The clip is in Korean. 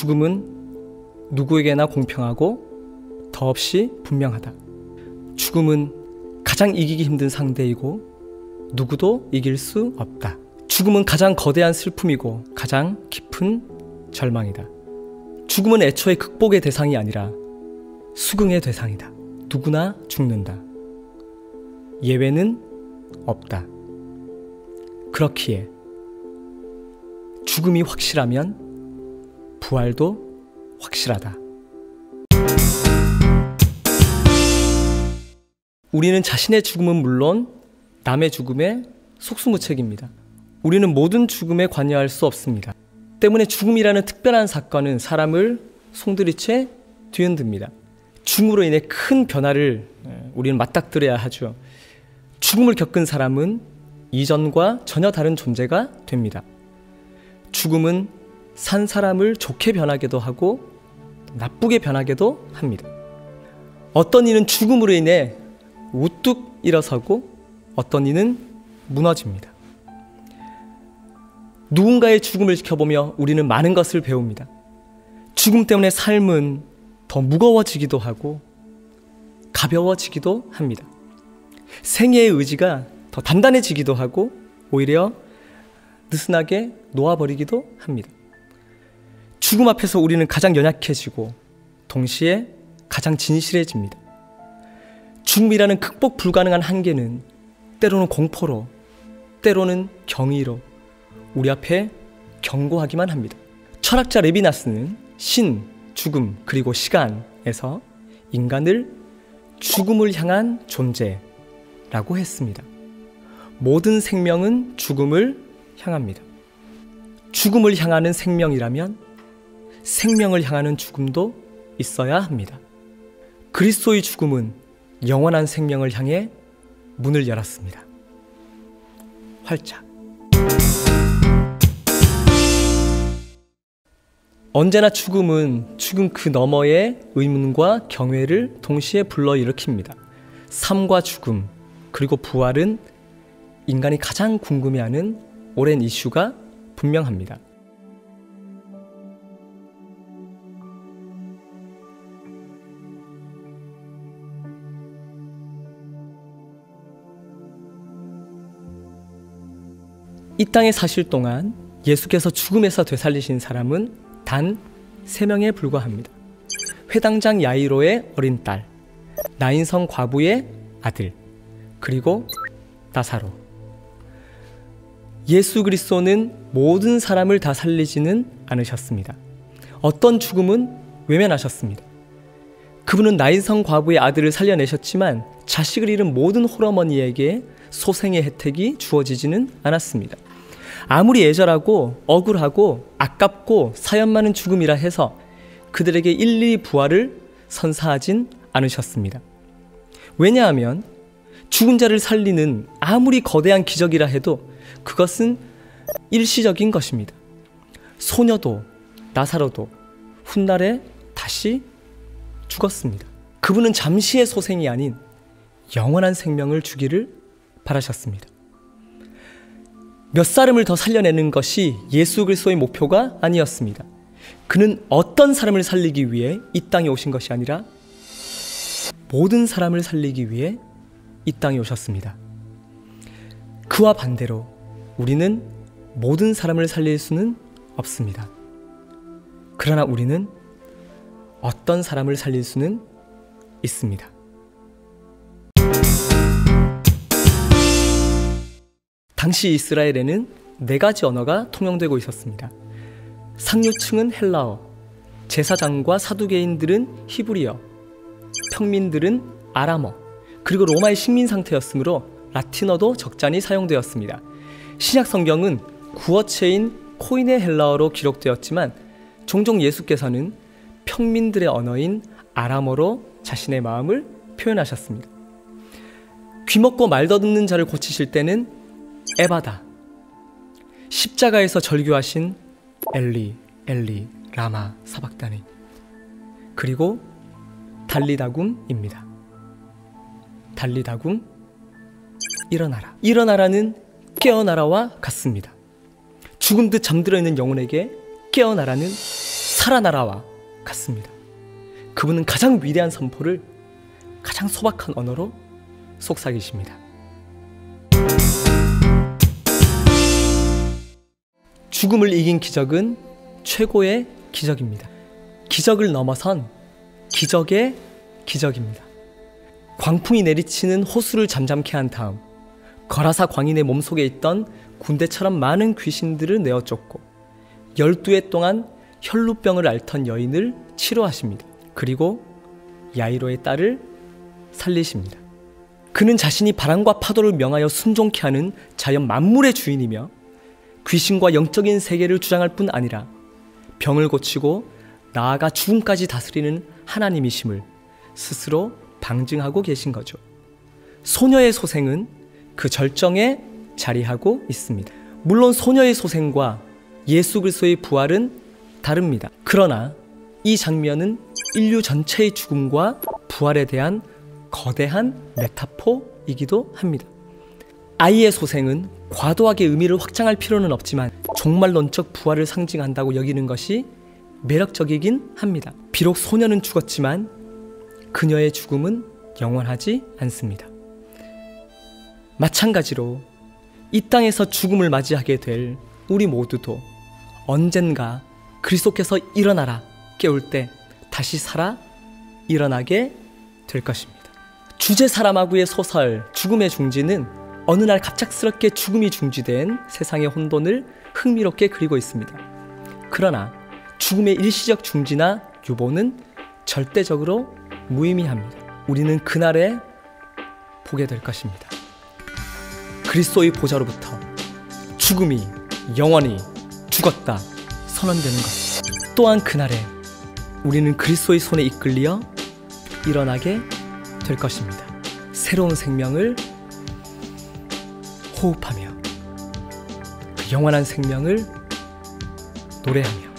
죽음은 누구에게나 공평하고 더없이 분명하다. 죽음은 가장 이기기 힘든 상대이고 누구도 이길 수 없다. 죽음은 가장 거대한 슬픔이고 가장 깊은 절망이다. 죽음은 애초에 극복의 대상이 아니라 수긍의 대상이다. 누구나 죽는다. 예외는 없다. 그렇기에 죽음이 확실하면 부활도 확실하다. 우리는 자신의 죽음은 물론 남의 죽음에 속수무책입니다. 우리는 모든 죽음에 관여할 수 없습니다. 때문에 죽음이라는 특별한 사건은 사람을 송두리째 뒤흔듭니다. 죽음으로 인해 큰 변화를 우리는 맞닥뜨려야 하죠. 죽음을 겪은 사람은 이전과 전혀 다른 존재가 됩니다. 죽음은 산 사람을 좋게 변하게도 하고 나쁘게 변하게도 합니다. 어떤 이는 죽음으로 인해 우뚝 일어서고 어떤 이는 무너집니다. 누군가의 죽음을 지켜보며 우리는 많은 것을 배웁니다. 죽음 때문에 삶은 더 무거워지기도 하고 가벼워지기도 합니다. 생애의 의지가 더 단단해지기도 하고 오히려 느슨하게 놓아버리기도 합니다. 죽음 앞에서 우리는 가장 연약해지고 동시에 가장 진실해집니다. 죽음이라는 극복 불가능한 한계는 때로는 공포로, 때로는 경이로 우리 앞에 경고하기만 합니다. 철학자 레비나스는 신, 죽음, 그리고 시간에서 인간을 죽음을 향한 존재라고 했습니다. 모든 생명은 죽음을 향합니다. 죽음을 향하는 생명이라면 생명을 향하는 죽음도 있어야 합니다. 그리스도의 죽음은 영원한 생명을 향해 문을 열었습니다. 활짝. 언제나 죽음은 죽음 그 너머의 의문과 경외를 동시에 불러일으킵니다. 삶과 죽음, 그리고 부활은 인간이 가장 궁금해하는 오랜 이슈가 분명합니다. 이 땅에 사실 동안 예수께서 죽음에서 되살리신 사람은 단 3명에 불과합니다. 회당장 야이로의 어린 딸, 나인성 과부의 아들, 그리고 나사로. 예수 그리스도는 모든 사람을 다 살리지는 않으셨습니다. 어떤 죽음은 외면하셨습니다. 그분은 나인성 과부의 아들을 살려내셨지만 자식을 잃은 모든 홀어머니에게 소생의 혜택이 주어지지는 않았습니다. 아무리 애절하고 억울하고 아깝고 사연 많은 죽음이라 해서 그들에게 일일이 부활을 선사하진 않으셨습니다. 왜냐하면 죽은 자를 살리는 아무리 거대한 기적이라 해도 그것은 일시적인 것입니다. 소녀도 나사로도 훗날에 다시 죽었습니다. 그분은 잠시의 소생이 아닌 영원한 생명을 주기를 바라셨습니다. 몇 사람을 더 살려내는 것이 예수 그리스도의 목표가 아니었습니다. 그는 어떤 사람을 살리기 위해 이 땅에 오신 것이 아니라 모든 사람을 살리기 위해 이 땅에 오셨습니다. 그와 반대로 우리는 모든 사람을 살릴 수는 없습니다. 그러나 우리는 어떤 사람을 살릴 수는 있습니다. 당시 이스라엘에는 4가지 언어가 통용되고 있었습니다. 상류층은 헬라어, 제사장과 사두개인들은 히브리어, 평민들은 아람어, 그리고 로마의 식민 상태였으므로 라틴어도 적잖이 사용되었습니다. 신약 성경은 구어체인 코인의 헬라어로 기록되었지만 종종 예수께서는 평민들의 언어인 아람어로 자신의 마음을 표현하셨습니다. 귀먹고 말 더듬는 자를 고치실 때는 에바다, 십자가에서 절규하신 엘리 엘리 라마 사박다니, 그리고 달리다굼입니다. 달리다굼, 일어나라. 일어나라는 깨어나라와 같습니다. 죽은 듯 잠들어 있는 영혼에게 깨어나라는 살아나라와 같습니다. 그분은 가장 위대한 선포를 가장 소박한 언어로 속삭이십니다. 죽음을 이긴 기적은 최고의 기적입니다. 기적을 넘어선 기적의 기적입니다. 광풍이 내리치는 호수를 잠잠케 한 다음 거라사 광인의 몸속에 있던 군대처럼 많은 귀신들을 내어 쫓고 12해 동안 혈루병을 앓던 여인을 치료하십니다. 그리고 야이로의 딸을 살리십니다. 그는 자신이 바람과 파도를 명하여 순종케 하는 자연 만물의 주인이며 귀신과 영적인 세계를 주장할 뿐 아니라 병을 고치고 나아가 죽음까지 다스리는 하나님이심을 스스로 방증하고 계신 거죠. 소녀의 소생은 그 절정에 자리하고 있습니다. 물론 소녀의 소생과 예수 그리스도의 부활은 다릅니다. 그러나 이 장면은 인류 전체의 죽음과 부활에 대한 거대한 메타포이기도 합니다. 아이의 소생은 과도하게 의미를 확장할 필요는 없지만 종말론적 부활을 상징한다고 여기는 것이 매력적이긴 합니다. 비록 소녀는 죽었지만 그녀의 죽음은 영원하지 않습니다. 마찬가지로 이 땅에서 죽음을 맞이하게 될 우리 모두도 언젠가 그리스도께서 일어나라 깨울 때 다시 살아 일어나게 될 것입니다. 주제 사라마구의 소설 죽음의 중지는 어느 날 갑작스럽게 죽음이 중지된 세상의 혼돈을 흥미롭게 그리고 있습니다. 그러나 죽음의 일시적 중지나 유보는 절대적으로 무의미합니다. 우리는 그날에 보게 될 것입니다. 그리스도의 보좌로부터 죽음이 영원히 죽었다 선언되는 것. 또한 그날에 우리는 그리스도의 손에 이끌려 일어나게 될 것입니다. 새로운 생명을 호흡하며 그 영원한 생명을 노래하며